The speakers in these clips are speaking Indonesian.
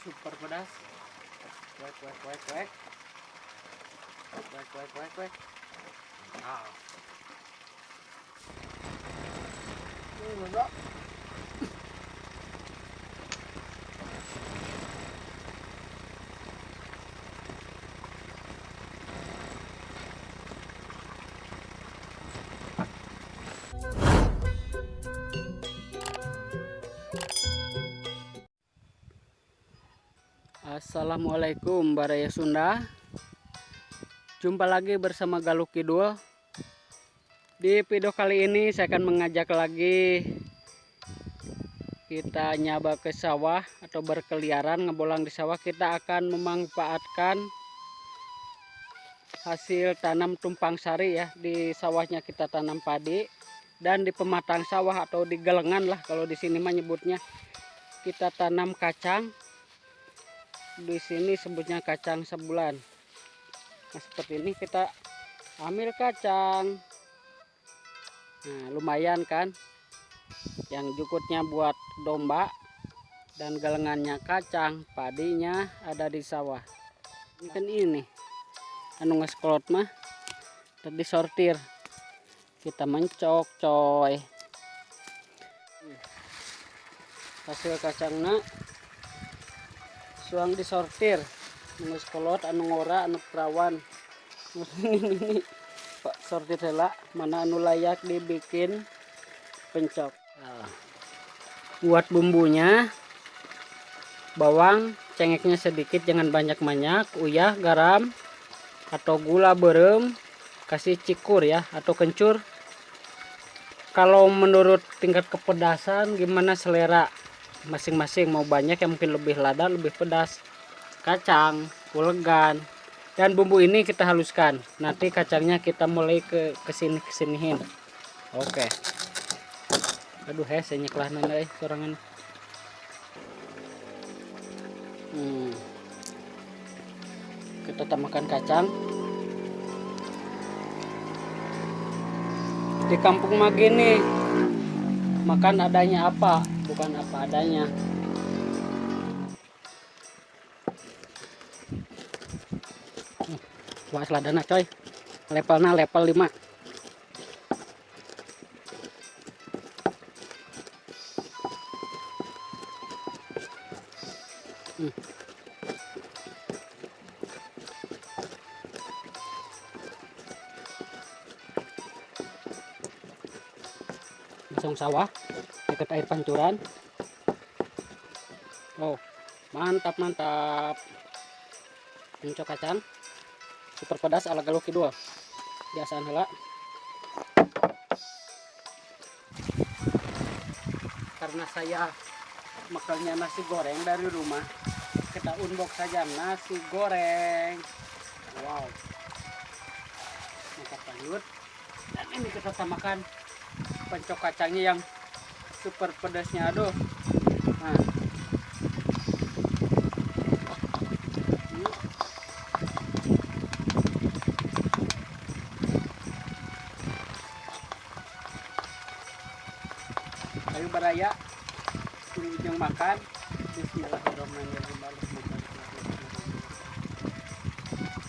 super pedas. Wek wek wek wek. Wek wek wek wek. Ah. Enggak. Assalamualaikum Baraya Sunda. Jumpa lagi bersama Galuk Kidul. Di video kali ini saya akan mengajak lagi kita nyaba ke sawah atau berkeliaran ngebolang di sawah. Kita akan memanfaatkan hasil tanam tumpang sari ya. Di sawahnya kita tanam padi, dan di pematang sawah atau di gelengan lah kalau di sini mah nyebutnya, kita tanam kacang. Di sini sebutnya kacang sebulan. Nah, seperti ini kita ambil kacang. Nah, lumayan kan, yang jukutnya buat domba dan gelengannya kacang, padinya ada di sawah. Ini kan ini anu ngeskolot mah tadi sortir, kita mencok coy. Hasil kacangnya suang disortir, ngus kolot anu ngora anu perawan. Ini Pak sortir hela mana anu layak dibikin pencok. Nah, buat bumbunya bawang cengeknya sedikit, jangan banyak-banyak, uyah, garam atau gula berem, kasih cikur ya atau kencur. Kalau menurut tingkat kepedasan gimana selera masing-masing, mau banyak yang mungkin lebih lada, lebih pedas. Kacang, kulegan, dan bumbu ini kita haluskan. Nanti kacangnya kita mulai kesinihin. Oke. Aduh saya nyeklah nana sorangan. Kita tambahkan kacang. Di kampung mah gini, makan adanya apa, bukan apa adanya. Wah, seladana coy. Levelnya level 5. Langsung sawah dekat air pancuran. Oh, mantap mantap. Pencok kacang super pedas ala Galuk Kidul. Biasaan heula. Karena saya makannya nasi goreng dari rumah, kita unbox saja nasi goreng. Wow, mantap banget. Dan ini kita tambahkan pencok kacangnya yang super pedasnya. Aduh. Nah, kayu baraya di ujung makan. Bismillahirrahmanirrahim.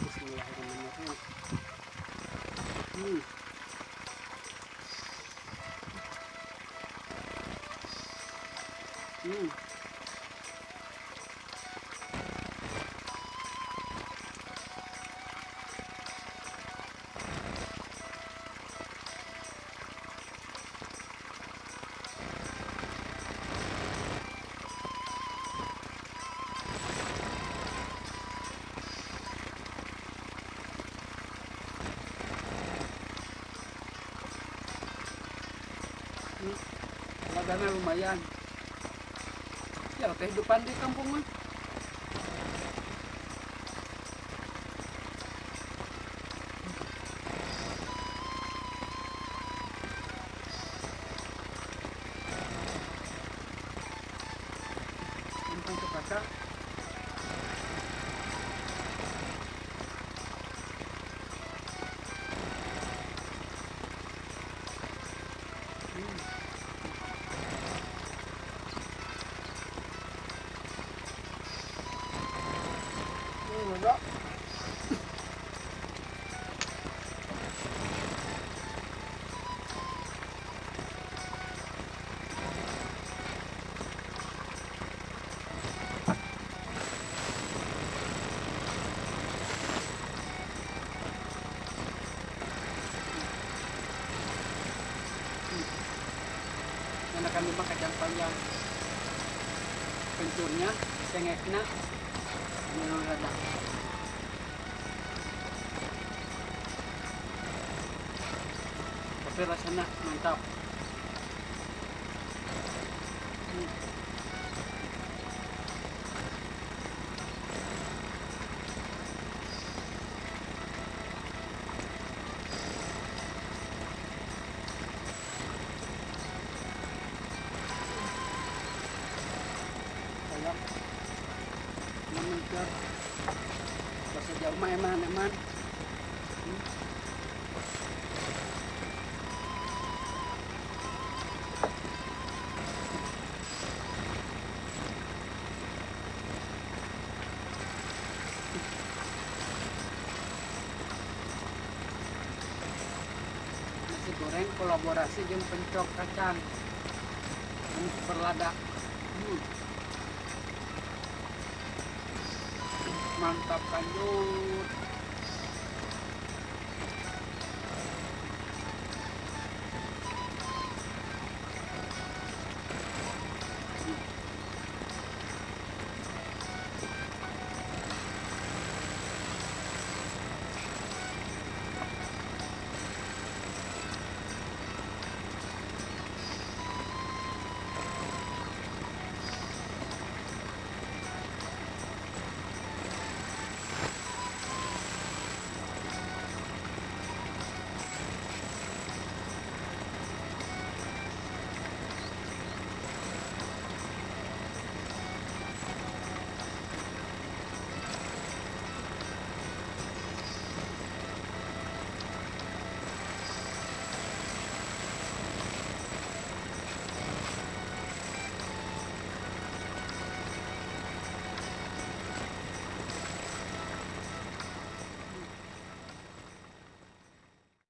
Bismillahirrahmanirrahim. Ladangnya lumayan. Ya kehidupan di kampung mah. Untuk kacang. kami mah kacang panjang kencurnya cengekna menurut rada tapi rasanya mantap. Sayang memencar bahasa jauh mah eman nasi goreng kolaborasi jeung pencok kacang berlada. Mantap kanjut.